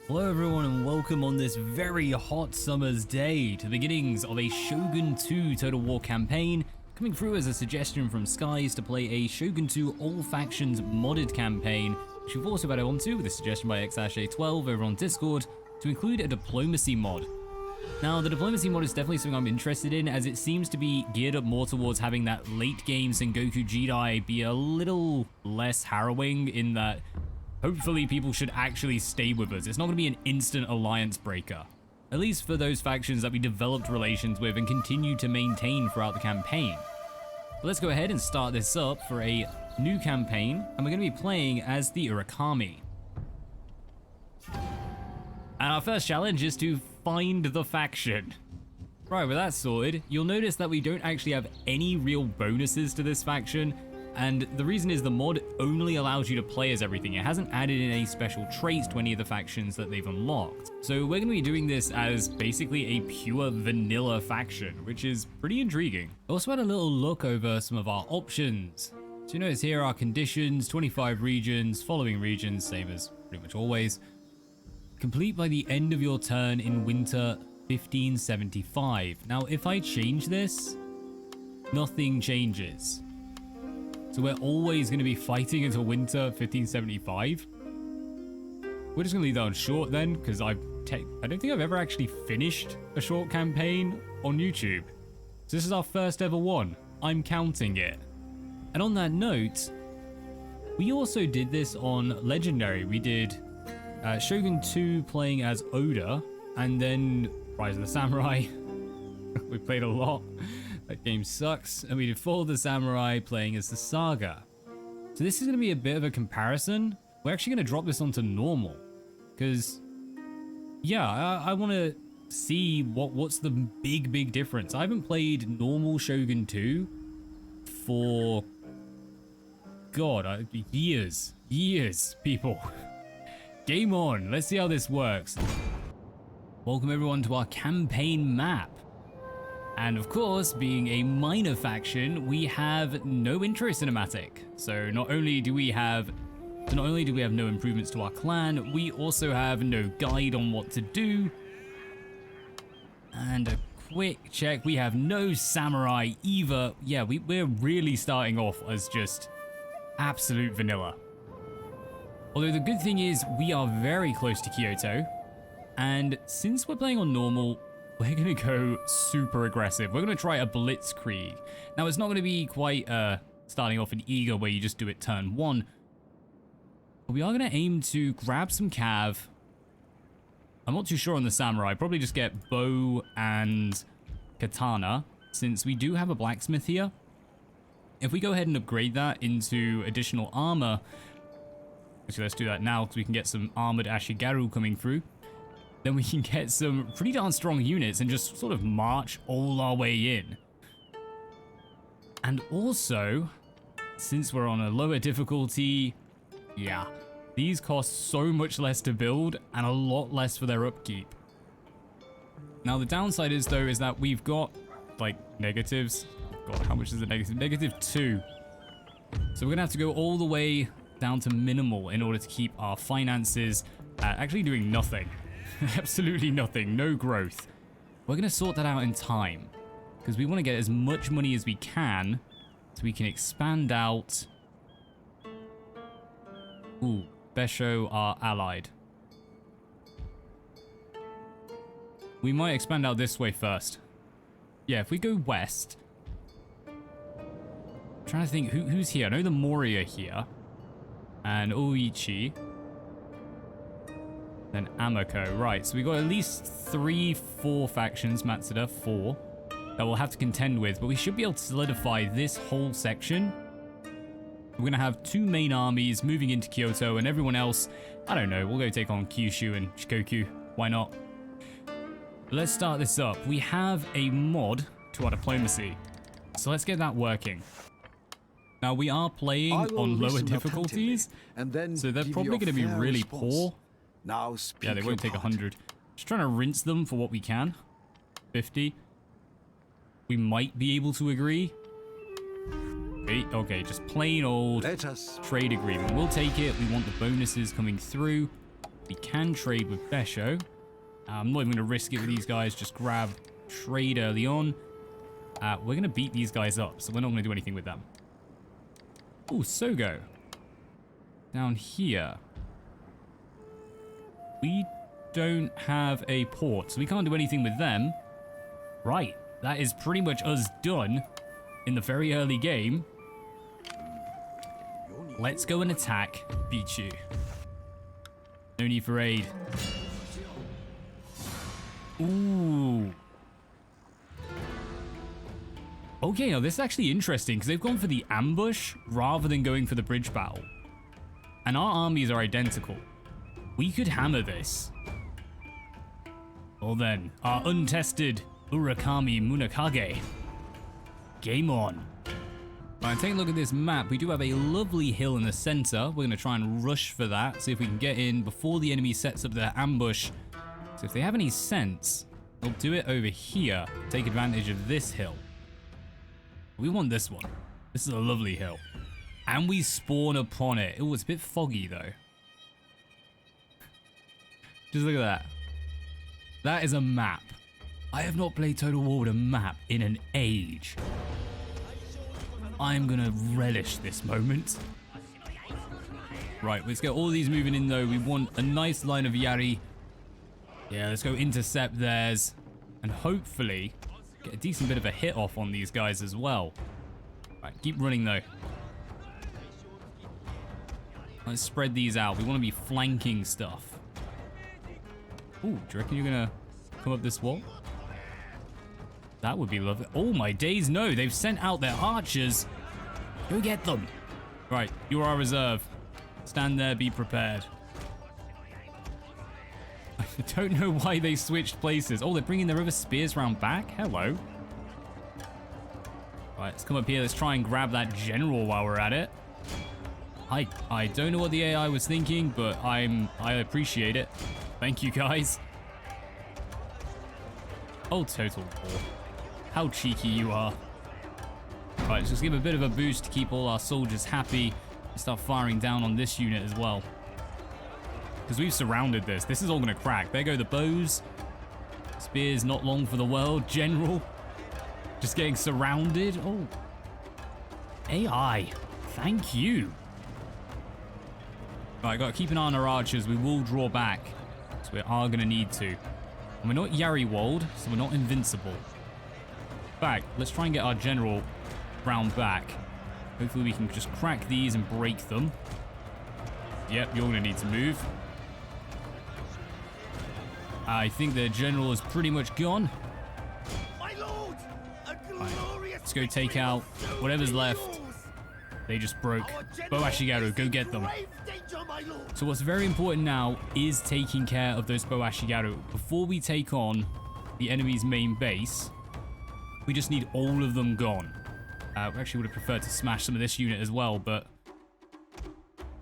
Hello everyone and welcome on this very hot summer's day to the beginnings of a Shogun 2 Total War campaign, coming through as a suggestion from Skies to play a Shogun 2 All Factions modded campaign, which we've also added onto with a suggestion by x-a12 over on Discord to include a diplomacy mod. Now the diplomacy mod is definitely something I'm interested in, as it seems to be geared up more towards having that late game Sengoku Jidai be a little less harrowing in that hopefully people should actually stay with us. It's not going to be an instant alliance breaker. At least for those factions that we developed relations with and continue to maintain throughout the campaign. But let's go ahead and start this up for a new campaign, and we're going to be playing as the Urakami. And our first challenge is to find the faction. Right, with that sorted, you'll notice that we don't actually have any real bonuses to this faction. And the reason is the mod only allows you to play as everything. It hasn't added in any special traits to any of the factions that they've unlocked. So we're going to be doing this as basically a pure vanilla faction, which is pretty intriguing. I also had a little look over some of our options. So you notice here are conditions, 25 regions, following regions, same as pretty much always. Complete by the end of your turn in winter 1575. Now if I change this, nothing changes. So we're always going to be fighting until winter 1575. We're just going to leave that on short then, because I don't think I've ever actually finished a short campaign on YouTube. So this is our first ever one. I'm counting it. And on that note, we also did this on Legendary. We did Shogun 2 playing as Oda, and then Rise of the Samurai. We played a lot. That game sucks. And we did Fall of the Samurai playing as the Saga. So this is going to be a bit of a comparison. We're actually going to drop this onto normal. Because, yeah, I want to see what's the big difference. I haven't played normal Shogun 2 for, God, years, people. Game on. Let's see how this works. Welcome everyone to our campaign map. And of course, being a minor faction, we have no intro cinematic. So not only do we have no improvements to our clan, we also have no guide on what to do. And a quick check, we have no samurai either. Yeah, we're really starting off as just absolute vanilla. Although the good thing is we are very close to Kyoto. And since we're playing on normal, we're going to go super aggressive. We're going to try a blitzkrieg. Now, it's not going to be quite starting off in Eager where you just do it turn one. But we are going to aim to grab some cav. I'm not too sure on the samurai. Probably just get bow and katana, since we do have a blacksmith here. If we go ahead and upgrade that into additional armor. Actually, let's do that now because we can get some armored Ashigaru coming through. Then we can get some pretty darn strong units and just sort of march all our way in. And also, since we're on a lower difficulty, yeah, these cost so much less to build and a lot less for their upkeep. Now the downside is though, is that we've got like negatives. God, how much is a negative? -2. So we're gonna have to go all the way down to minimal in order to keep our finances actually doing nothing. Absolutely nothing, no growth. We're going to sort that out in time because we want to get as much money as we can so we can expand out. Ooh, Besho are allied. We might expand out this way first. Yeah, if we go west. I'm trying to think who's here. I know the Mori are here. And Oichi. Then Amako, right, so we got at least 4 factions, Matsuda, 4, that we'll have to contend with, but we should be able to solidify this whole section. We're gonna have 2 main armies moving into Kyoto, and everyone else, I don't know, we'll go take on Kyushu and Shikoku, why not? Let's start this up. We have a mod to our diplomacy, so let's get that working. Now we are playing on lower difficulties, so they're probably gonna be really poor. Now yeah, they won't take 100. Just trying to rinse them for what we can. 50. We might be able to agree. Okay, just plain old trade agreement. We'll take it. We want the bonuses coming through. We can trade with Besho. I'm not even going to risk it with these guys. Just grab trade early on. We're going to beat these guys up, so we're not going to do anything with them. Oh, Sogo. Down here. We don't have a port, so we can't do anything with them. Right, that is pretty much us done in the very early game. Let's go and attack Bichu. No need for aid. Ooh. Okay, now this is actually interesting because they've gone for the ambush rather than going for the bridge battle. And our armies are identical. We could hammer this. Well then, our untested Urakami Munakage. Game on. Right, take a look at this map. We do have a lovely hill in the center. We're going to try and rush for that. See if we can get in before the enemy sets up their ambush. So if they have any sense, they'll do it over here. Take advantage of this hill. We want this one. This is a lovely hill. And we spawn upon it. Oh, it's a bit foggy though. Just look at that. That is a map. I have not played Total War with a map in an age. I'm gonna relish this moment. Right, let's get all these moving in though. We want a nice line of Yari. Yeah, let's go intercept theirs. And hopefully get a decent bit of a hit off on these guys as well. Right, keep running though. Let's spread these out. We want to be flanking stuff. Ooh, do you reckon you're gonna come up this wall? That would be lovely. Oh my days, no. They've sent out their archers. Go get them. Right, you are our reserve. Stand there, be prepared. I don't know why they switched places. Oh, they're bringing their other spears round back? Hello. Right, let's come up here. Let's try and grab that general while we're at it. I don't know what the AI was thinking, but I appreciate it. Thank you, guys. Oh, Total War. How cheeky you are. Right, let's just give a bit of a boost to keep all our soldiers happy. Start firing down on this unit as well. Because we've surrounded this. This is all going to crack. There go the bows. Spears not long for the world. General. Just getting surrounded. Oh. AI. Thank you. Right, got to keep an eye on our archers. We will draw back. So we are going to need to. And we're not Yari-walled, so we're not invincible. Back. Let's try and get our general round back. Hopefully we can just crack these and break them. Yep, you're going to need to move. I think their general is pretty much gone. My lord, right, let's go take out whatever's left. They just broke. Boashigaru, go get them. So what's very important now is taking care of those Boashigaru. Before we take on the enemy's main base, we just need all of them gone. We actually would have preferred to smash some of this unit as well, but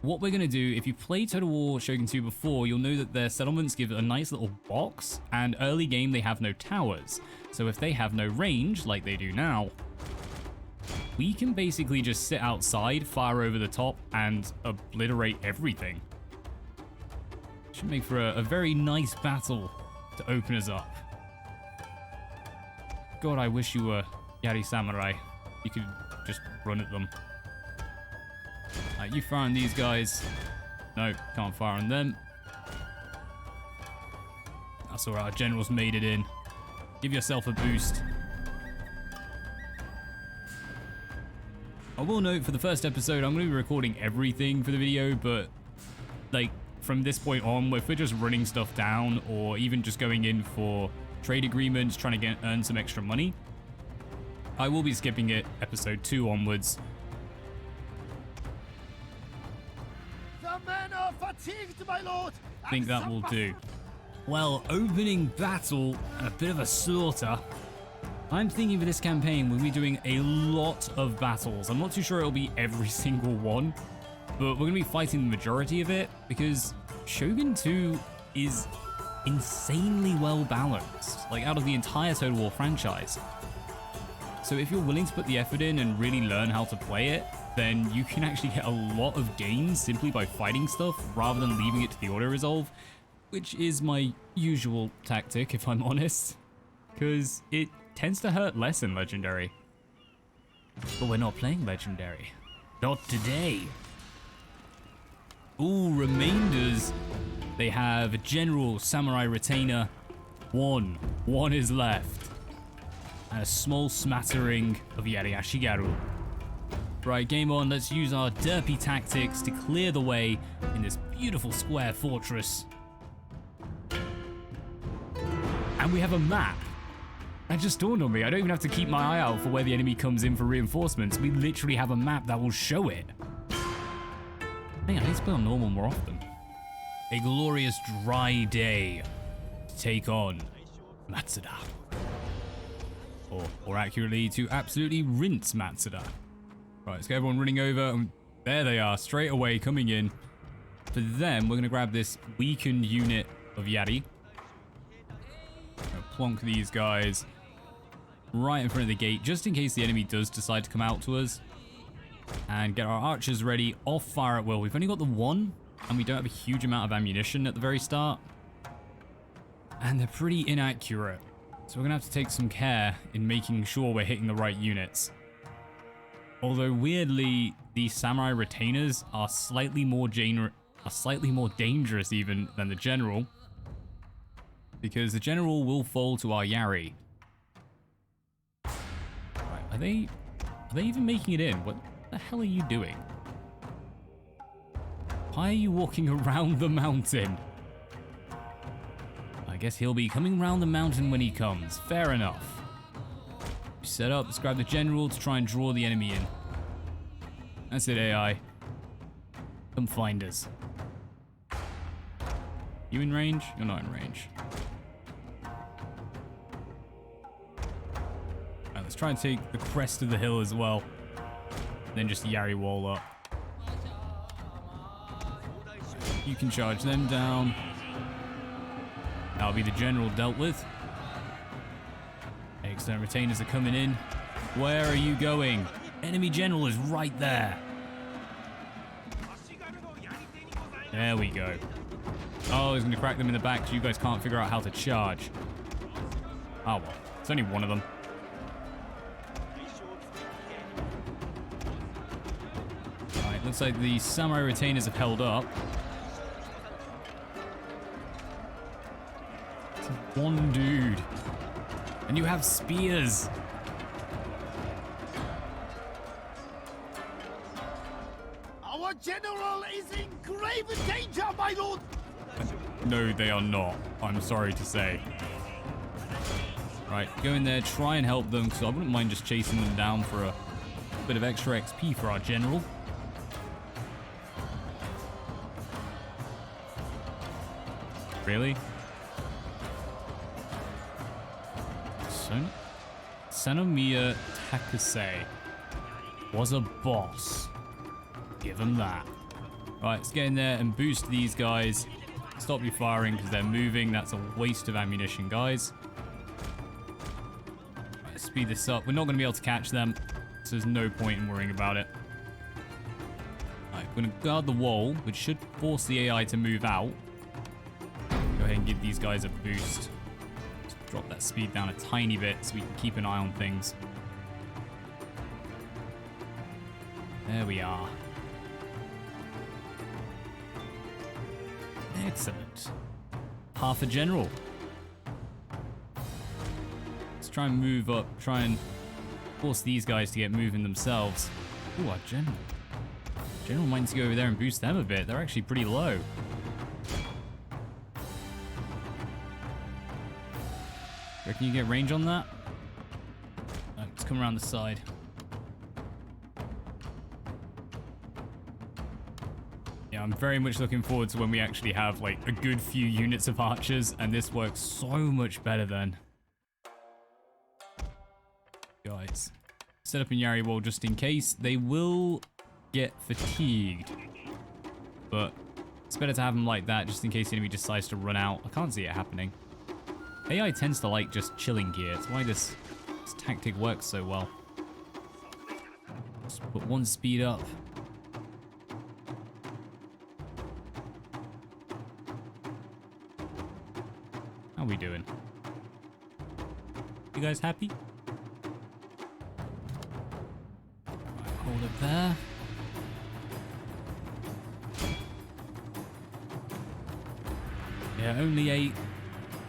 what we're going to do, if you played Total War Shogun 2 before, you'll know that their settlements give a nice little box, and early game they have no towers. So if they have no range, like they do now, we can basically just sit outside, fire over the top, and obliterate everything. Should make for a very nice battle to open us up. God, I wish you were Yari Samurai. You could just run at them. You fire on these guys. No, can't fire on them. That's alright, our general's made it in. Give yourself a boost. I will note for the first episode, I'm going to be recording everything for the video, but like from this point on, if we're just running stuff down or even just going in for trade agreements, trying to earn some extra money, I will be skipping it episode 2 onwards. The men are fatigued, my lord. I think that will do. Well, opening battle and a bit of a slaughter. I'm thinking for this campaign we'll be doing a lot of battles. I'm not too sure it'll be every single one, but we're going to be fighting the majority of it because Shogun 2 is insanely well balanced, like out of the entire Total War franchise. So if you're willing to put the effort in and really learn how to play it, then you can actually get a lot of gains simply by fighting stuff rather than leaving it to the auto-resolve, which is my usual tactic, if I'm honest, because it tends to hurt less in Legendary. But we're not playing Legendary. Not today. Ooh, remainders. They have a General, Samurai Retainer. One is left. And a small smattering of Yari Ashigaru. Right, game on. Let's use our derpy tactics to clear the way in this beautiful square fortress. And we have a map. That just dawned on me. I don't even have to keep my eye out for where the enemy comes in for reinforcements. We literally have a map that will show it. Hey, I need to play on normal more often. A glorious dry day to take on Matsuda. Or accurately, to absolutely rinse Matsuda. Right, let's get everyone running over. And there they are, straight away coming in. For them, we're going to grab this weakened unit of Yari. Plonk these guys right in front of the gate, just in case the enemy does decide to come out to us. And get our archers ready, off fire at will. We've only got the one, and we don't have a huge amount of ammunition at the very start. And they're pretty inaccurate. So we're going to have to take some care in making sure we're hitting the right units. Although weirdly, these samurai retainers are slightly more dangerous even than the general. Because the general will fall to our Yari. Right, are they even making it in? What the hell are you doing? Why are you walking around the mountain? I guess he'll be coming around the mountain when he comes. Fair enough. Set up, let's grab the general to try and draw the enemy in. That's it, AI. Come find us. You in range? You're not in range. Right, let's try and take the crest of the hill as well. Then just Yari wall up. You can charge them down. That'll be the general dealt with. External retainers are coming in. Where are you going? Enemy general is right there. There we go. Oh, he's going to crack them in the back so you guys can't figure out how to charge. Oh well, it's only one of them. Alright, looks like the samurai retainers have held up. It's one dude. And you have spears. Our general is in grave danger, my lord! No, they are not. I'm sorry to say. Right, go in there, try and help them, because I wouldn't mind just chasing them down for a bit of extra XP for our general. Really? Sanomiya Takase was a boss. Give him that. Right, let's get in there and boost these guys. Stop your firing because they're moving. That's a waste of ammunition, guys. Right, speed this up. We're not going to be able to catch them, so there's no point in worrying about it. Right, we're going to guard the wall, which should force the AI to move out. Go ahead and give these guys a boost. Drop that speed down a tiny bit so we can keep an eye on things. There we are. Excellent. Half a general. Let's try and move up, try and force these guys to get moving themselves. Ooh, our general. General might need to go over there and boost them a bit. They're actually pretty low. Reckon you get range on that? Oh, let's come around the side. Yeah, I'm very much looking forward to when we actually have like a good few units of archers, and this works so much better then. Guys, set up a Yari wall just in case. They will get fatigued, but it's better to have them like that just in case the enemy decides to run out. I can't see it happening. AI tends to like just chilling here. It's why this This tactic works so well. Just put one speed up. How are we doing? You guys happy? Right, hold it there. Yeah, only 8,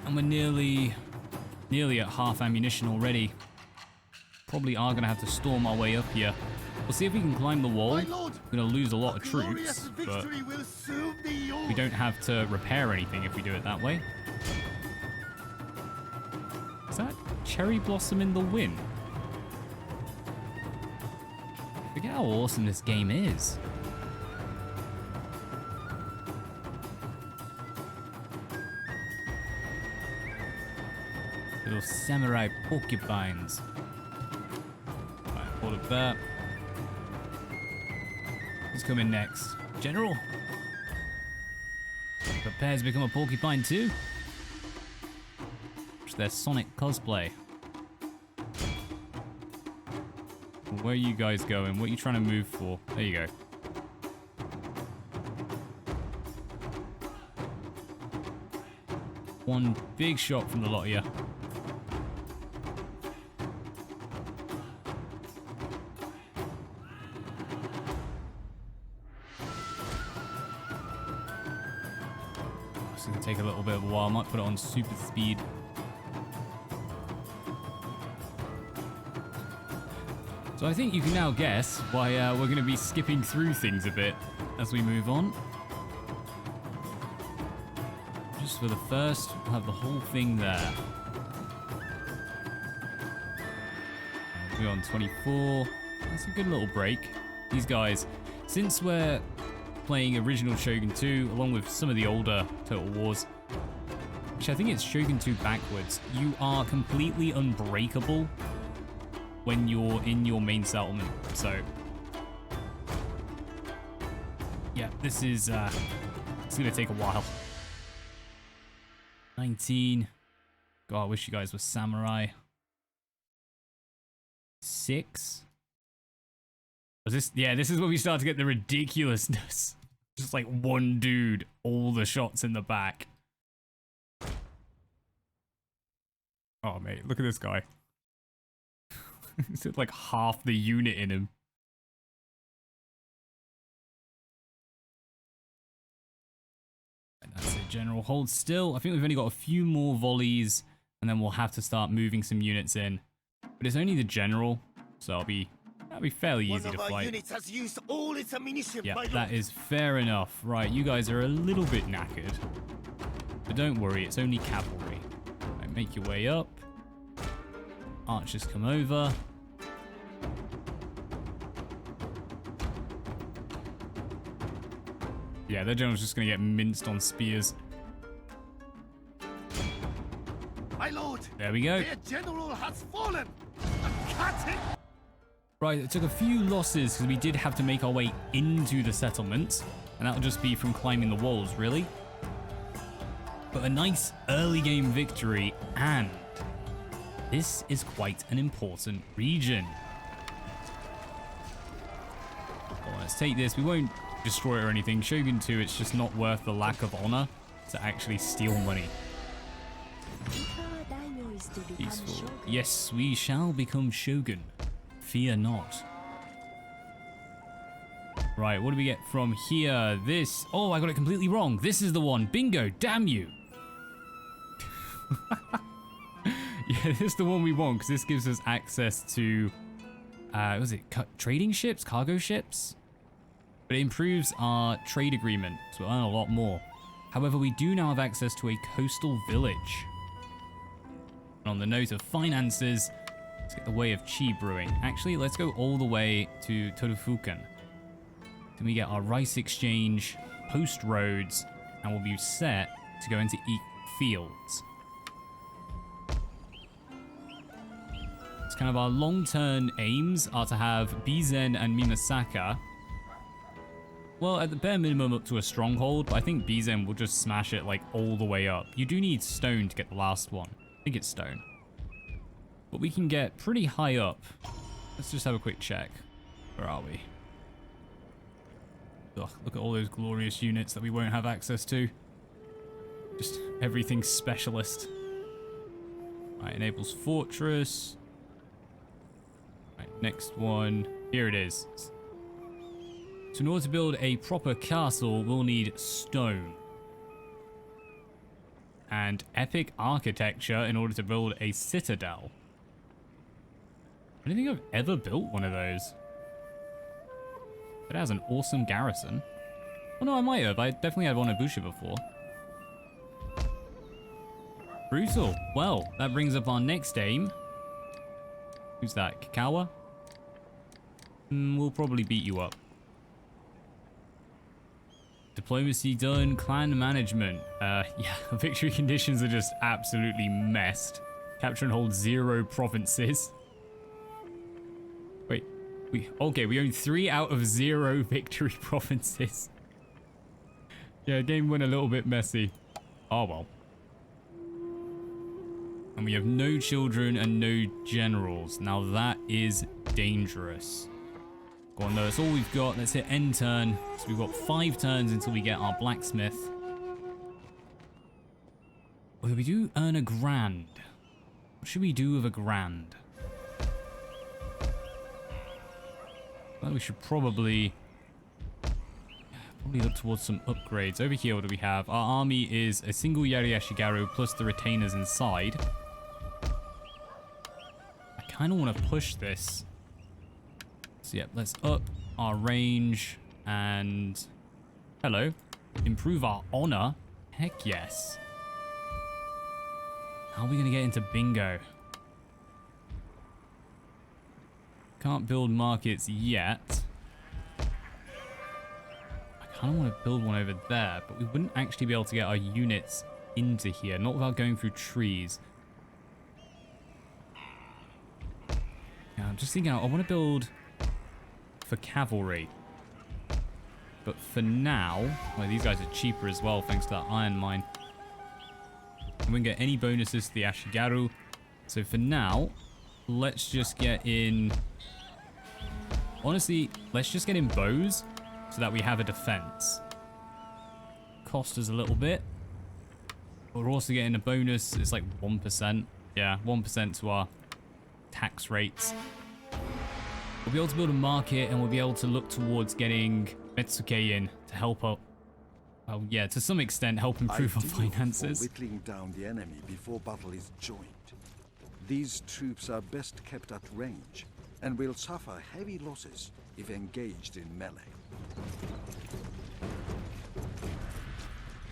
and we're nearly at half ammunition already. Probably are gonna have to storm our way up here. We'll see if we can climb the wall. We're gonna lose a lot of troops, but we don't have to repair anything if we do it that way. Is that cherry blossom in the wind? I forget how awesome this game is. Little samurai porcupines. Right, hold up there. Who's coming next? General? Prepare to become a porcupine too? It's their Sonic cosplay. Where are you guys going? What are you trying to move for? There you go. One big shot from the lot of you. It's going to take a little bit of a while. I might put it on super speed. So I think you can now guess why we're going to be skipping through things a bit as we move on. Just for the first, we'll have the whole thing there. We're on 24. That's a good little break. These guys, since we're playing original Shogun 2, along with some of the older Total Wars, which I think it's Shogun 2 backwards, you are completely unbreakable when you're in your main settlement. So, yeah, this is, it's gonna take a while. 19. God, I wish you guys were samurai. 6. Was this? Yeah, this is where we start to get the ridiculousness. Just like one dude, all the shots in the back. Oh, mate, look at this guy. He's like half the unit in him. And that's it, General. Hold still. I think we've only got a few more volleys, and then we'll have to start moving some units in. But it's only the General, so that'll be fairly easy to fight. Units has used all its ammunition, yeah, my that lord. is fair enough. Right, you guys are a little bit knackered. But don't worry, it's only cavalry. Right, make your way up. Archers come over. Yeah, their general's just going to get minced on spears. My lord, there we go. their general has fallen. Cut it. Right, it took a few losses because we did have to make our way into the settlement. And that'll just be from climbing the walls, really. But a nice early game victory, and this is quite an important region. Well, let's take this. We won't destroy it or anything. Shogun 2, it's just not worth the lack of honor to actually steal money. Peaceful. Yes, we shall become Shogun. Fear not. Right, what do we get from here? This. Oh, I got it completely wrong. This is the one. Bingo. Damn you. Yeah, this is the one we want because this gives us access to, was it trading ships, cargo ships? But it improves our trade agreement, so we'll earn a lot more. However, we do now have access to a coastal village. And on the note of finances, let's get the way of chi brewing. Actually, let's go all the way to Todofukan. Then we get our rice exchange, post roads, and we'll be set to go into fields. It's kind of our long-term aims are to have Bizen and Mimasaka. Well, at the bare minimum up to a stronghold, but I think Bizen will just smash it like all the way up. You do need stone to get the last one. I think it's stone. But we can get pretty high up. Let's just have a quick check. Where are we? Ugh, look at all those glorious units that we won't have access to. Just everything specialist. Right, enables fortress. Right, next one. Here it is. So in order to build a proper castle, we'll need stone. And epic architecture in order to build a citadel. I don't think I've ever built one of those. It has an awesome garrison. Oh no, I might have. I definitely had one at Busha before. Brutal. Well, that brings up our next aim. Who's that? Kakawa? We'll probably beat you up. Diplomacy done. Clan management. Yeah, victory conditions are just absolutely messed. Capture and hold 0 provinces. Wait, we own 3 out of 0 victory provinces. Yeah, game went a little bit messy. Oh well. And we have no children and no generals. Now that is dangerous. Go on, though, that's all we've got. Let's hit end turn. So we've got 5 turns until we get our blacksmith. Okay, we do earn a grand. What should we do with a grand? Well, we should probably look towards some upgrades. Over here, what do we have? Our army is a single Yari Ashigaru plus the retainers inside. I kind of want to push this. So yeah, let's up our range and... Hello. Improve our honor? Heck yes. How are we going to get into bingo? Can't build markets yet. I kind of want to build one over there, but we wouldn't actually be able to get our units into here, not without going through trees. Yeah, I'm just thinking, I want to build for cavalry. But for now, well, these guys are cheaper as well, thanks to that iron mine. We won't get any bonuses to the Ashigaru. So for now, let's just get in... Honestly, let's just get in bows so that we have a defense. Cost us a little bit. But we're also getting a bonus. It's like 1%. Yeah, 1% to our tax rates. We'll be able to build a market and we'll be able to look towards getting Metsuke in to help up. Well, yeah, to some extent help improve our finances. Whittling down the enemy before battle is joined. These troops are best kept at range and will suffer heavy losses if engaged in melee.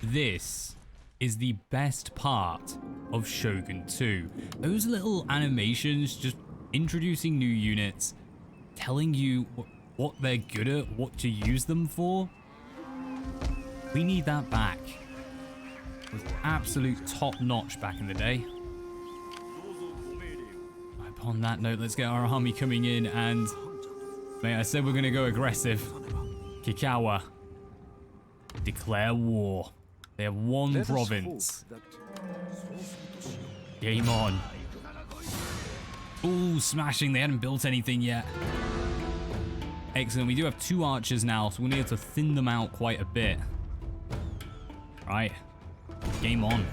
This is the best part of Shogun 2. Those little animations just introducing new units, telling you what they're good at, what to use them for. We need that back. It was absolute top notch back in the day. Upon that note, let's get our army coming in and... Mate, I said we're going to go aggressive. Kikawa. Declare war. They have one province. Game on. Ooh, smashing. They hadn't built anything yet. Excellent. We do have 2 archers now, so we'll need to thin them out quite a bit. Right. Game on.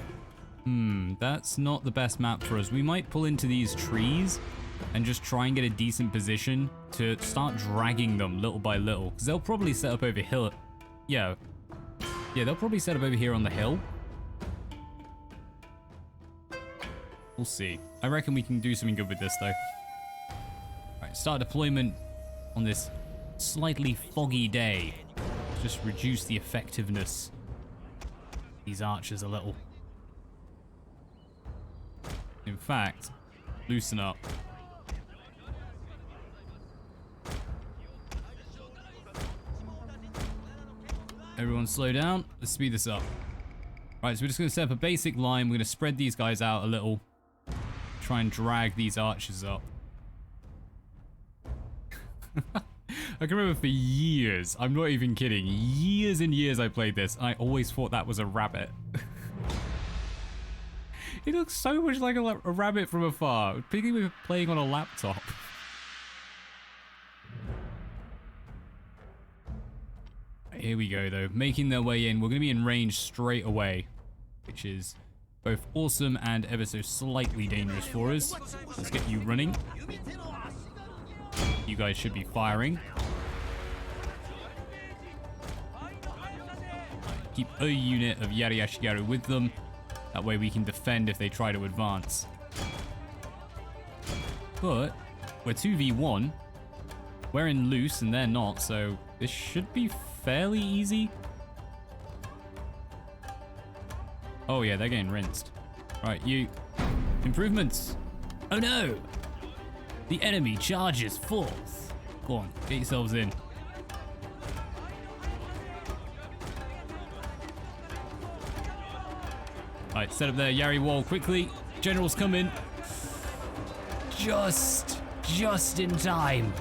That's not the best map for us. We might pull into these trees and just try and get a decent position to start dragging them little by little. Because they'll probably set up over here. Yeah, they'll probably set up over here on the hill. We'll see. I reckon we can do something good with this, though. Alright, start deployment on this slightly foggy day. Just reduce the effectiveness of these archers a little. In fact, loosen up. Everyone slow down. Let's speed this up. Right, so we're just going to set up a basic line. We're going to spread these guys out a little. Try and drag these archers up. I can remember for years, I'm not even kidding, years and years I played this. I always thought that was a rabbit. It looks so much like a rabbit from afar, particularly playing on a laptop. Here we go, though. Making their way in. We're going to be in range straight away, which is both awesome and ever so slightly dangerous for us. Let's get you running. You guys should be firing. Keep a unit of Yari Ashigaru with them. That way we can defend if they try to advance. But we're 2v1. We're in loose and they're not, so this should be fairly easy. Oh yeah, they're getting rinsed. Right, you. Improvements. Oh no! The enemy charges forth. Go on, get yourselves in. Alright, set up their Yari wall quickly. Generals come in. Just in time.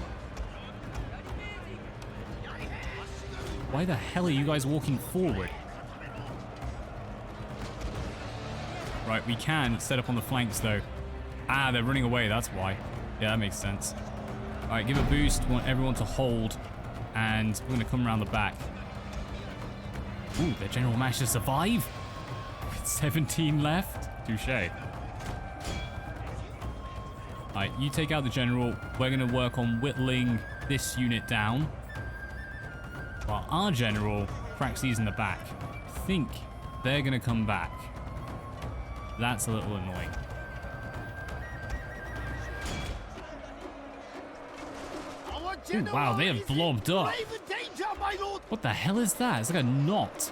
Why the hell are you guys walking forward? Right, we can set up on the flanks though. Ah, they're running away, that's why. Yeah, that makes sense. Alright, give a boost. We want everyone to hold. And we're going to come around the back. Ooh, the general managed to survive. With 17 left. Touché. Alright, you take out the general. We're going to work on whittling this unit down. While our general cracks these in the back. I think they're going to come back. That's a little annoying. Ooh, wow, they have blobbed up. What the hell is that? It's like a knot.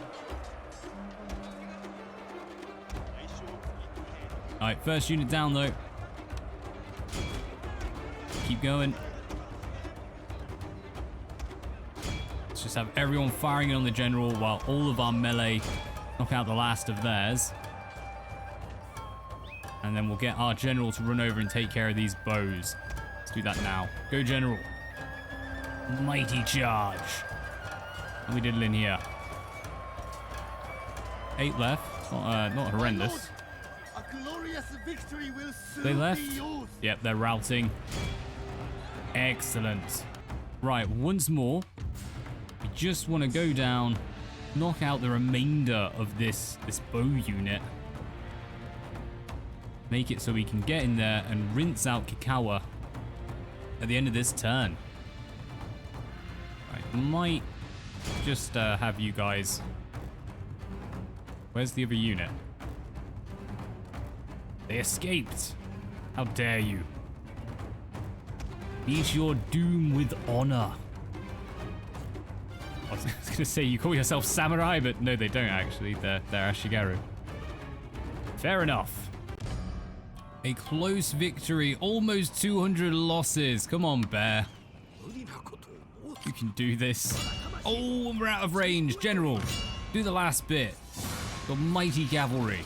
Alright, first unit down though. Keep going. Let's just have everyone firing on the general while all of our melee knock out the last of theirs. And then we'll get our general to run over and take care of these bows. Let's do that now. Go, general. Mighty charge. How we diddling here? 8 left. Not horrendous. A glorious victory will soon They left? be yours. Yep, they're routing. Excellent. Right, once more. We just want to go down, knock out the remainder of this bow unit. Make it so we can get in there and rinse out Kikawa at the end of this turn. Right, might just have you guys. Where's the other unit? They escaped. How dare you? Meet your doom with honor. I was going to say, you call yourself samurai, but no, they don't actually. They're Ashigaru. Fair enough. A close victory, almost 200 losses. Come on, Bear. You can do this. Oh, we're out of range. General, do the last bit. Your mighty cavalry.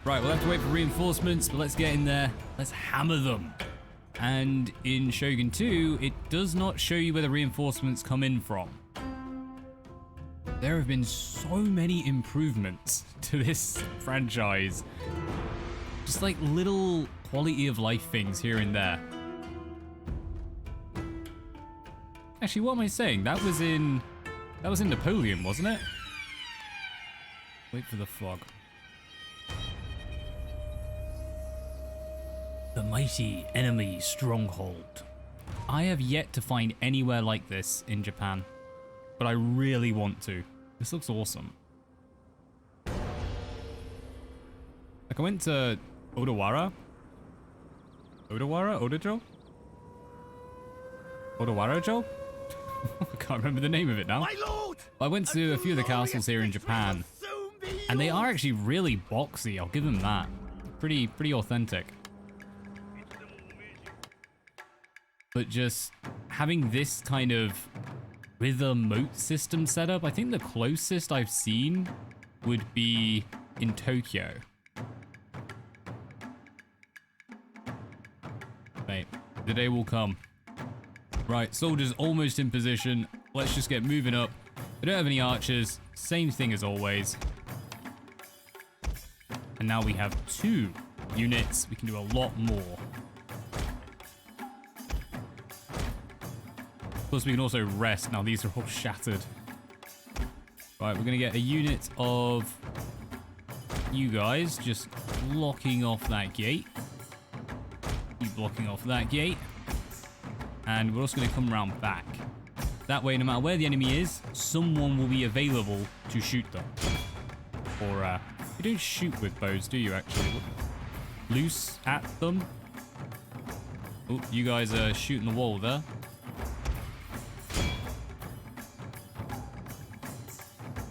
Right, we'll have to wait for reinforcements, but let's get in there. Let's hammer them. And in Shogun 2, it does not show you where the reinforcements come in from. There have been so many improvements to this franchise. Just like little quality of life things here and there. Actually, what am I saying? That was in Napoleon, wasn't it? Wait for the fog. The mighty enemy stronghold. I have yet to find anywhere like this in Japan, but I really want to. This looks awesome. Like I went to Odawara? Odajo? Odawarajo? I can't remember the name of it now. My lord! I went to a few of the castles here in Japan, and they are actually really boxy, I'll give them that. Pretty authentic. But just having this kind of rhythm moat system set up, I think the closest I've seen would be in Tokyo. Mate, the day will come. Right, soldiers almost in position. Let's just get moving up. We don't have any archers. Same thing as always. And now we have 2 units. We can do a lot more. Of course, we can also rest. Now, these are all shattered. Right, we're going to get a unit of you guys just blocking off that gate. You blocking off that gate. And we're also going to come around back. That way, no matter where the enemy is, someone will be available to shoot them. Or, you don't shoot with bows, do you, actually? Loose at them. Oh, you guys are shooting the wall there.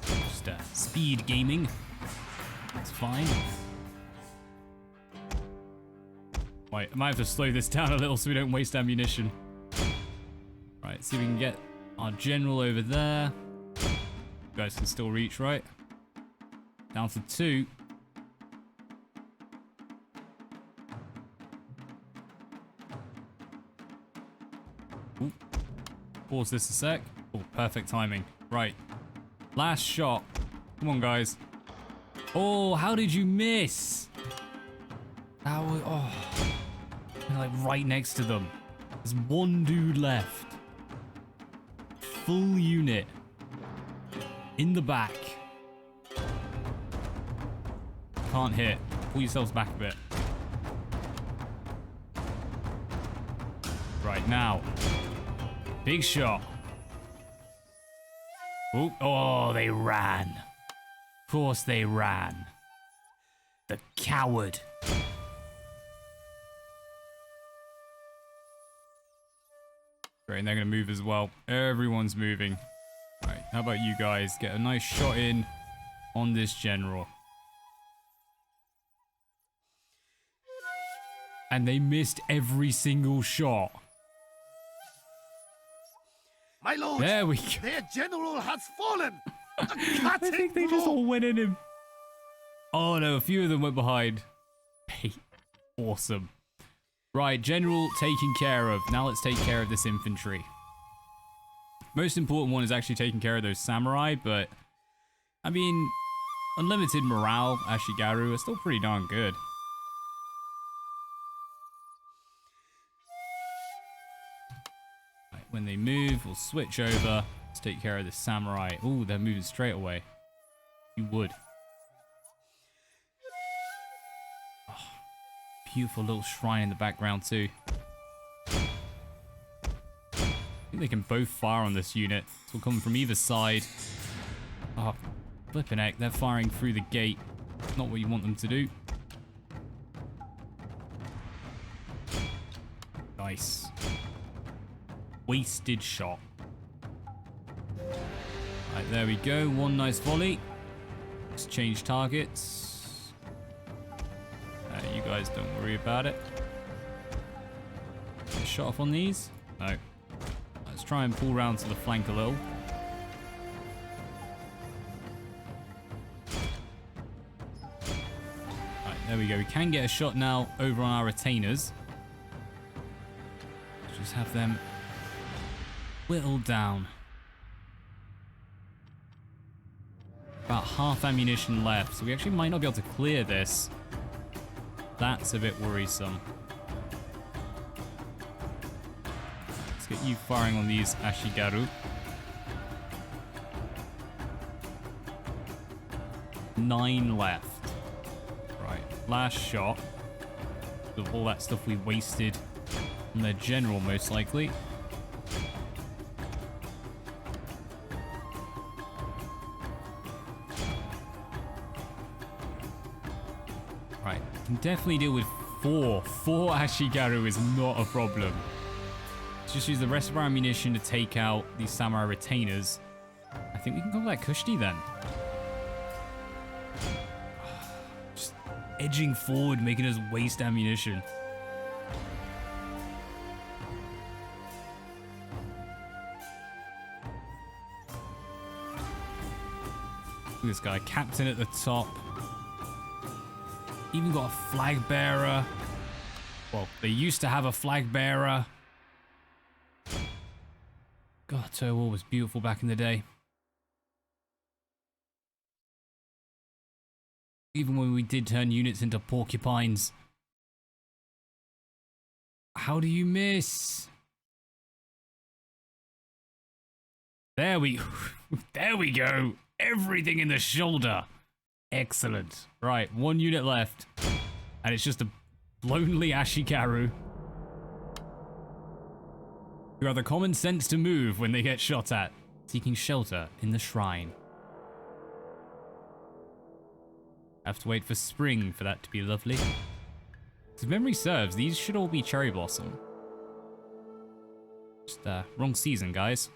Just, speed gaming. It's fine. Wait, I might have to slow this down a little so we don't waste ammunition. Right, see if we can get our general over there. You guys can still reach, right? Down to 2. Ooh. Pause this a sec. Oh, perfect timing. Right. Last shot. Come on, guys. Oh, how did you miss? That was, oh. You're like right next to them. There's 1 dude left. Full unit. In the back. Can't hit. Pull yourselves back a bit. Right, now. Big shot. Ooh. Oh, they ran. Of course they ran. The coward. Great, and they're going to move as well. Everyone's moving. Right, how about you guys? Get a nice shot in on this general. And they missed every single shot. My lord, There we go. their general has fallen. I think they just all went in him. Oh no, a few of them went behind. Hey, awesome. Right, general taken care of. Now let's take care of this infantry. Most important one is actually taking care of those samurai, but I mean, unlimited morale, Ashigaru, are still pretty darn good. Right, when they move, we'll switch over. Let's take care of the samurai. Ooh, they're moving straight away. You would. Oh, beautiful little shrine in the background too. I think they can both fire on this unit. This will come from either side. Oh, flipping heck, they're firing through the gate. Not what you want them to do. Nice. Wasted shot. Right, there we go. One nice volley. Let's change targets. You guys don't worry about it. Get a shot off on these? No. Let's try and pull round to the flank a little. Right, there we go. We can get a shot now over on our retainers. Let's just have them whittled down. About half ammunition left, so we actually might not be able to clear this. That's a bit worrisome. Let's get you firing on these Ashigaru. 9 left. Right, last shot. With all that stuff we wasted on their general, most likely. Right, can definitely deal with 4. 4 Ashigaru is not a problem. Let's just use the rest of our ammunition to take out these samurai retainers. I think we can go like Kushti then. Just edging forward, making us waste ammunition. Look at this guy, captain at the top. Even got a flag bearer. Well, they used to have a flag bearer. God, Total War was beautiful back in the day. Even when we did turn units into porcupines. How do you miss? There we go. Everything in the shoulder. Excellent. Right, 1 unit left. And it's just a lonely Ashikaru. Who have the common sense to move when they get shot at. Seeking shelter in the shrine. Have to wait for spring for that to be lovely. If memory serves, these should all be cherry blossom. Just wrong season, guys.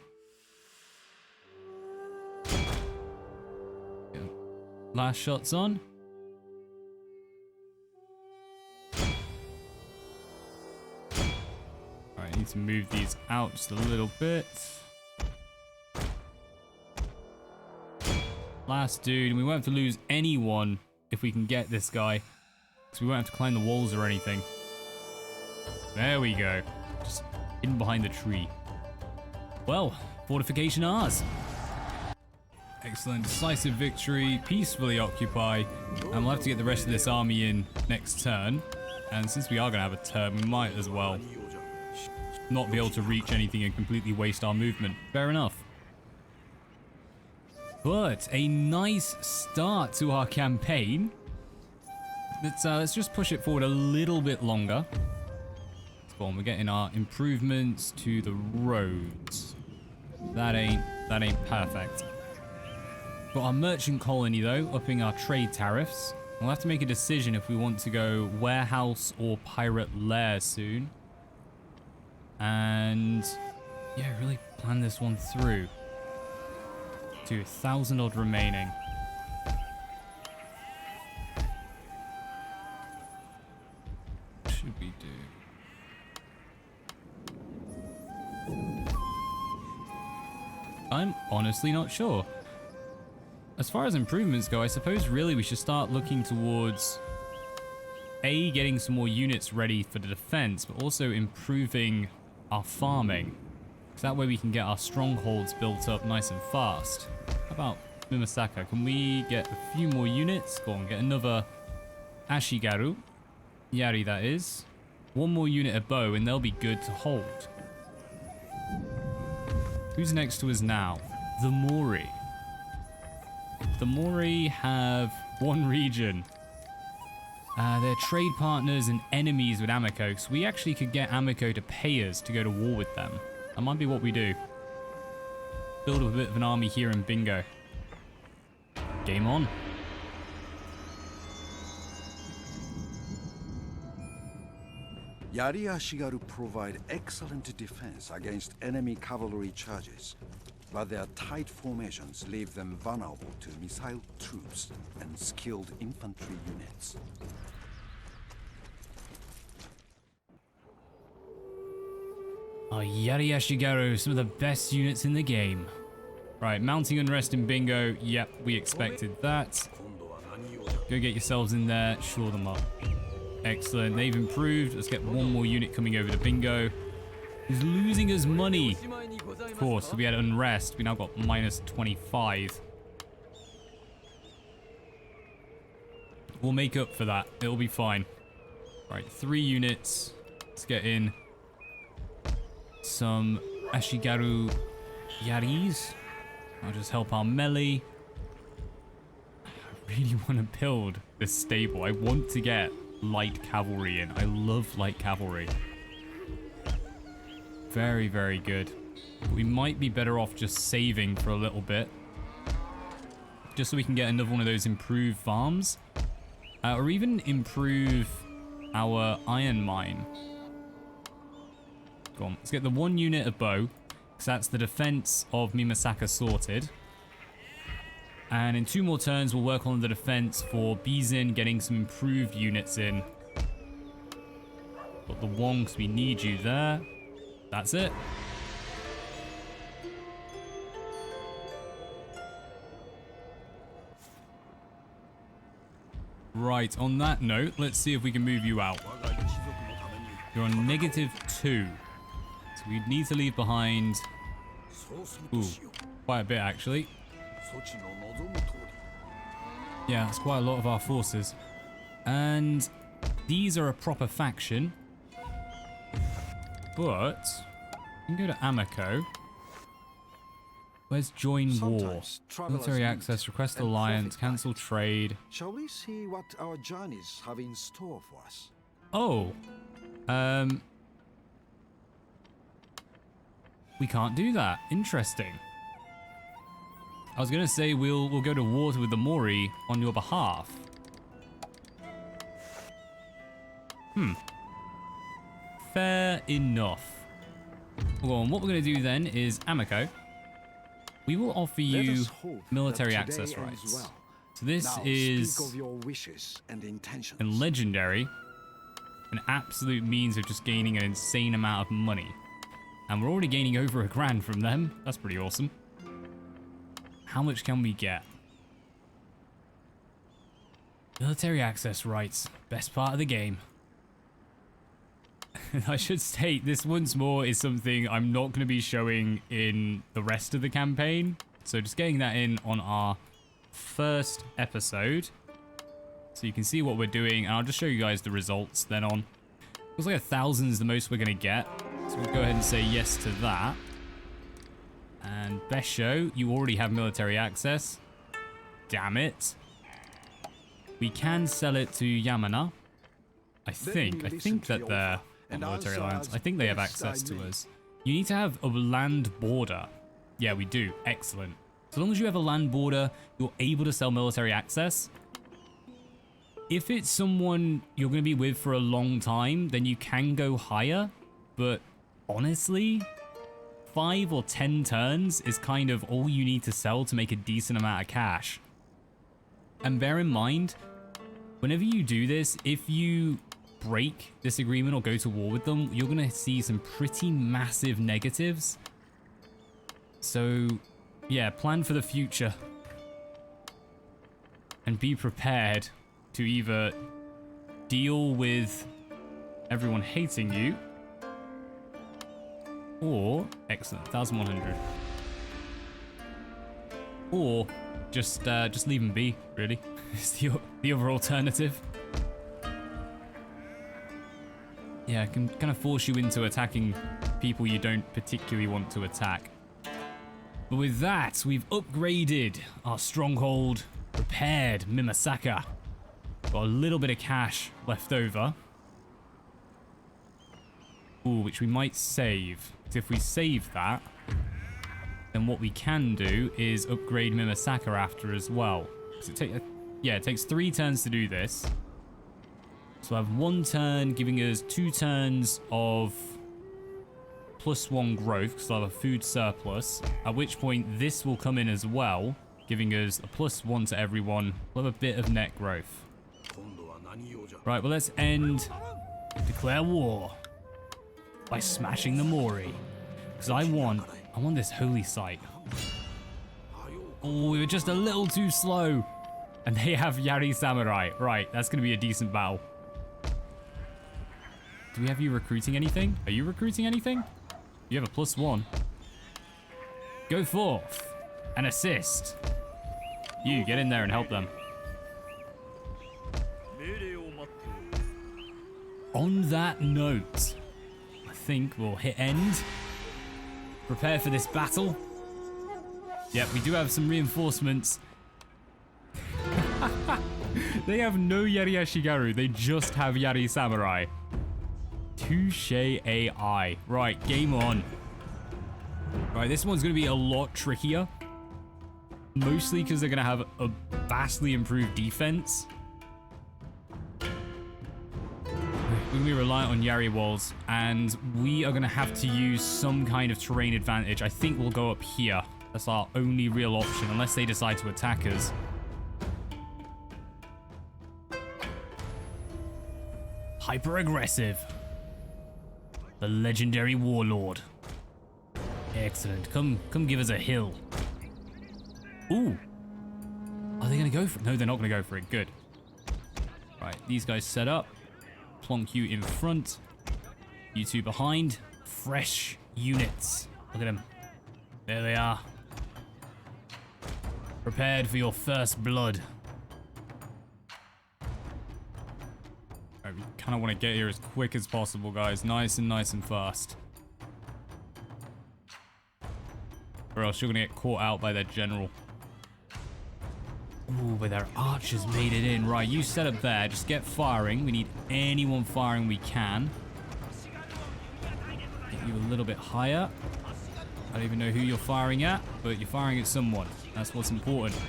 Last shots on. Alright, I need to move these out just a little bit. Last dude, and we won't have to lose anyone if we can get this guy. Because we won't have to climb the walls or anything. There we go. Just hidden behind the tree. Well, fortification ours. Excellent, decisive victory, peacefully occupy, and we'll have to get the rest of this army in next turn. And since we are going to have a turn, we might as well not be able to reach anything and completely waste our movement. Fair enough. But a nice start to our campaign. Let's just push it forward a little bit longer. Go on, we're getting our improvements to the roads. That ain't perfect. Got our merchant colony though, upping our trade tariffs. We'll have to make a decision if we want to go warehouse or pirate lair soon. And yeah, really plan this one through. 1,000 odd remaining. What should we do? I'm honestly not sure. As far as improvements go, I suppose really we should start looking towards A, getting some more units ready for the defense, but also improving our farming. Because that way we can get our strongholds built up nice and fast. How about Mimasaka? Can we get a few more units? Go on, get another Ashigaru. Yari, that is. 1 more unit of bow and they'll be good to hold. Who's next to us now? The Mori. The Mori have 1 region. They're trade partners and enemies with Amiko, so we actually could get Amiko to pay us to go to war with them. That might be what we do. Build up a bit of an army here in Bingo. Game on. Yari Ashigaru provide excellent defense against enemy cavalry charges, but their tight formations leave them vulnerable to missile troops and skilled infantry units. Oh, Yari Ashigaru, some of the best units in the game. Right, mounting unrest in Bingo. Yep, we expected that. Go get yourselves in there, shore them up. Excellent, they've improved. Let's get 1 more unit coming over to Bingo. He's losing us money. Of course, so we had unrest. We now got minus 25. We'll make up for that. It'll be fine. Right, 3 units. Let's get in some Ashigaru Yaris. I'll just help our melee. I really want to build this stable. I want to get light cavalry in. I love light cavalry. Very, very good. We might be better off just saving for a little bit. Just so we can get another one of those improved farms. Or even improve our iron mine. Go on, let's get the 1 unit of bow. Because that's the defense of Mimasaka sorted. And in 2 more turns, we'll work on the defense for Bizin, getting some improved units in. Got the Wong, because we need you there. That's it. Right, on that note, let's see if we can move you out. You're on -2. So we need to leave behind... Ooh, quite a bit actually. Yeah, that's quite a lot of our forces. And these are a proper faction. But you can go to Amico. Where's join war? Sometimes travelers Military meet access, request and alliance, profit cancel by it. trade. Shall we see what our journeys have in store for us? Oh. We can't do that. Interesting. I was gonna say we'll go to war with the Mori on your behalf. Fair enough. Well, what we're gonna do then is Amico. We will offer Let you us hope military that access today ends rights. well. So this Now is speak of your wishes and intentions. in legendary, an absolute means of just gaining an insane amount of money. And we're already gaining over $1,000 from them. That's pretty awesome. How much can we get? Military access rights. Best part of the game. I should state, this once more is something I'm not going to be showing in the rest of the campaign. So just getting that in on our first episode. So you can see what we're doing. And I'll just show you guys the results then on. Looks like 1,000 is the most we're going to get. So we'll go ahead and say yes to that. And best show, you already have military access. Damn it. We can sell it to Yamana. I think that they're on military alliance. I think they have access to us. You need to have a land border. Yeah, we do. Excellent. So long as you have a land border, you're able to sell military access. If it's someone you're going to be with for a long time, then you can go higher. But honestly, 5 or 10 turns is kind of all you need to sell to make a decent amount of cash. And bear in mind, whenever you do this, if you break this agreement or go to war with them, you're going to see some pretty massive negatives. So, yeah, plan for the future. And be prepared to either deal with everyone hating you, or, excellent, 1,100. Or just leave them be, really. It's the other alternative. Yeah, it can kind of force you into attacking people you don't particularly want to attack. But with that, we've upgraded our stronghold, repaired Mimasaka. Got a little bit of cash left over. Ooh, which we might save. Because if we save that, then what we can do is upgrade Mimasaka after as well. It takes 3 turns to do this. So I have 1 turn, giving us 2 turns of +1 growth, because I'll have a food surplus. At which point this will come in as well, giving us a +1 to everyone. We'll have a bit of net growth. Right, well, let's declare war by smashing the Mori. Because I want this holy site. Oh, we were just a little too slow. And they have Yari Samurai. Right, that's going to be a decent battle. Do we have you recruiting anything? Are you recruiting anything? You have a +1. Go forth and assist. You, get in there and help them. On that note, I think we'll hit end. Prepare for this battle. Yep, we do have some reinforcements. They have no Yari Ashigaru, they just have Yari Samurai. Touche AI. Right, game on. Right, this one's going to be a lot trickier. Mostly because they're going to have a vastly improved defense. We're going to be reliant on Yari walls, and we are going to have to use some kind of terrain advantage. I think we'll go up here. That's our only real option, unless they decide to attack us. Hyper-aggressive. The legendary warlord. Excellent. Come give us a hill. Ooh. Are they going to go for it? No, they're not going to go for it. Good. Right, these guys set up. Plonk you in front. You two behind. Fresh units. Look at them. There they are. Prepared for your first blood. we kind of want to get here as quick as possible, guys. Nice and fast. Or else you're going to get caught out by their general. Ooh, but their archers made it in. Right, you set up there. Just get firing. We need anyone firing we can. Get you a little bit higher. I don't even know who you're firing at, but you're firing at someone. That's what's important.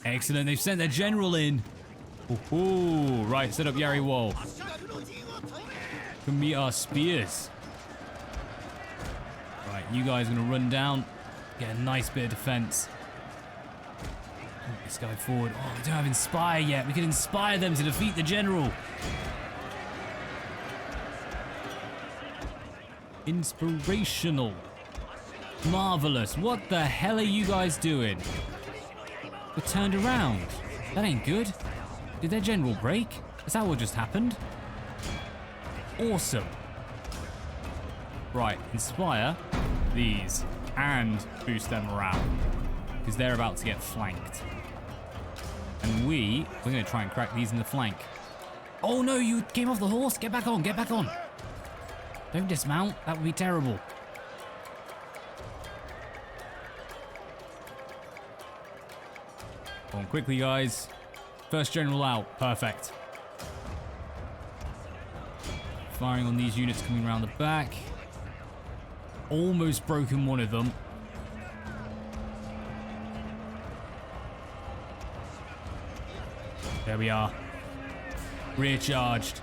Excellent. They've sent their general in. Ooh, right, set up Yari Wall. Can meet our spears. Right, you guys are going to run down. Get a nice bit of defense. Move this guy forward. Oh, we don't have Inspire yet. We can inspire them to defeat the general. Inspirational. Marvelous. What the hell are you guys doing? We're turned around. That ain't good. Did their general break? Is that what just happened? Awesome. Right, inspire these and boost their morale because they're about to get flanked. And we're going to try and crack these in the flank. Oh no, you came off the horse. Get back on, get back on. Don't dismount. That would be terrible. Go on quickly, guys. First general out. Perfect. Firing on these units coming around the back. Almost broken one of them. There we are. Rear charged.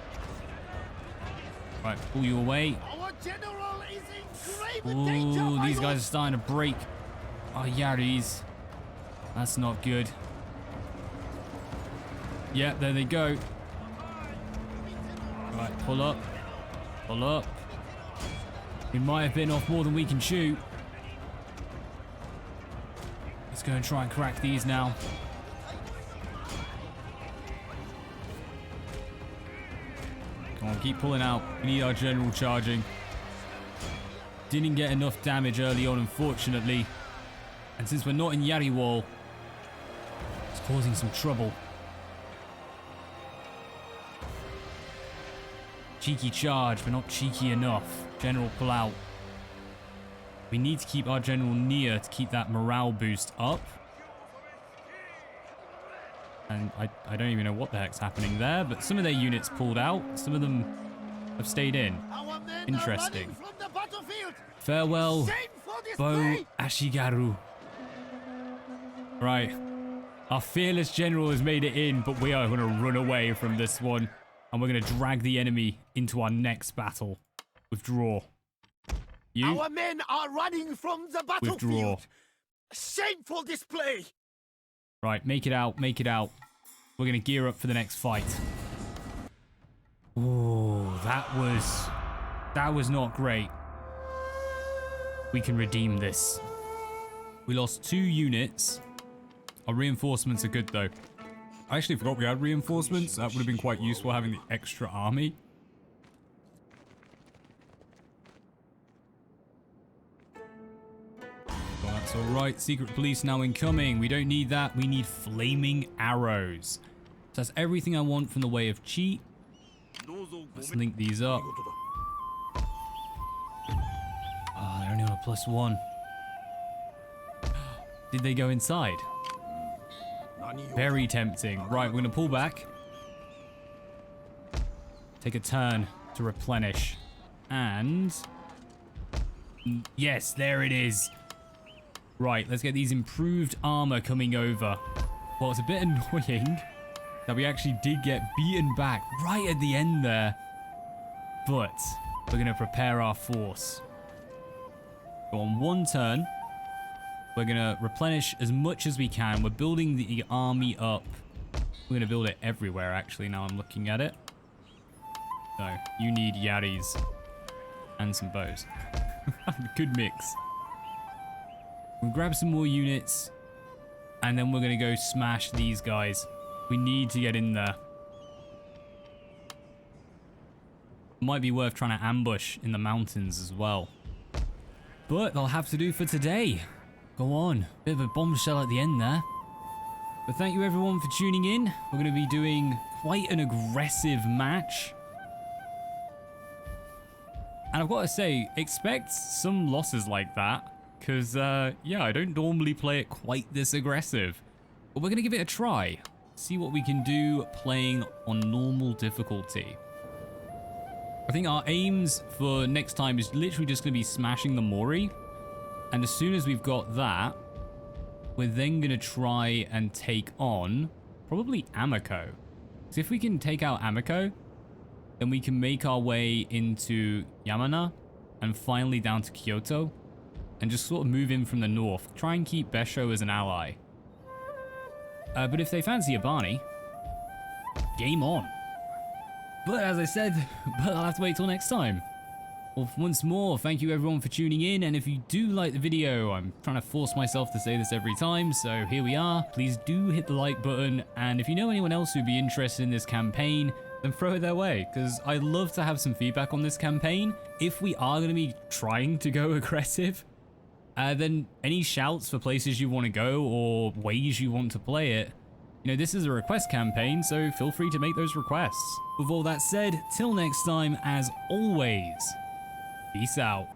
Right, pull you away. Our general is in grave danger. Ooh, these guys are starting to break our Yaris. That's not good. Yeah, there they go. Right, pull up. Pull up. We might have bitten off more than we can chew. Let's go and try and crack these now. Come on, keep pulling out. We need our general charging. Didn't get enough damage early on, unfortunately. And since we're not in Yari Wall, it's causing some trouble. Cheeky charge, but not cheeky enough. General pull out. We need to keep our general near to keep that morale boost up. And I don't even know what the heck's happening there, but some of their units pulled out. Some of them have stayed in. Interesting. Farewell, Bo Ashigaru. Right. Our fearless general has made it in, but we are going to run away from this one. And we're going to drag the enemy into our next battle. Withdraw. You? Our men are running from the battlefield. Withdraw. Shameful display. Right, make it out, make it out. We're going to gear up for the next fight. Ooh, that was not great. We can redeem this. We lost 2 units. Our reinforcements are good though. I actually forgot we had reinforcements. That would have been quite useful having the extra army. Well, that's alright. Secret police now incoming. We don't need that. We need flaming arrows. So that's everything I want from the way of cheat. Let's link these up. Oh, they're only on a +1. Did they go inside? Very tempting. Right, we're going to pull back. Take a turn to replenish. And... yes, there it is. Right, let's get these improved armor coming over. Well, it's a bit annoying that we actually did get beaten back right at the end there. But we're going to prepare our force. Go on 1 turn. We're going to replenish as much as we can. We're building the army up. We're going to build it everywhere, actually, now I'm looking at it. So, you need Yaris and some bows. Good mix. We'll grab some more units, and then we're going to go smash these guys. We need to get in there. Might be worth trying to ambush in the mountains as well. But they'll have to do for today. Go on. Bit of a bombshell at the end there. But thank you everyone for tuning in. We're going to be doing quite an aggressive match. And I've got to say, expect some losses like that. Because, yeah, I don't normally play it quite this aggressive. But we're going to give it a try. See what we can do playing on normal difficulty. I think our aims for next time is literally just going to be smashing the Mori. And as soon as we've got that, we're then going to try and take on probably Amiko. So if we can take out Amiko, then we can make our way into Yamana and finally down to Kyoto and just sort of move in from the north. Try and keep Besho as an ally. But if they fancy Abani, game on. But as I said, I'll have to wait till next time. Well, once more, thank you everyone for tuning in, and if you do like the video, I'm trying to force myself to say this every time, so here we are. Please do hit the like button, and if you know anyone else who'd be interested in this campaign, then throw it their way, because I'd love to have some feedback on this campaign. If we are going to be trying to go aggressive, then any shouts for places you want to go or ways you want to play it, you know, this is a request campaign, so feel free to make those requests. With all that said, till next time, as always, peace out.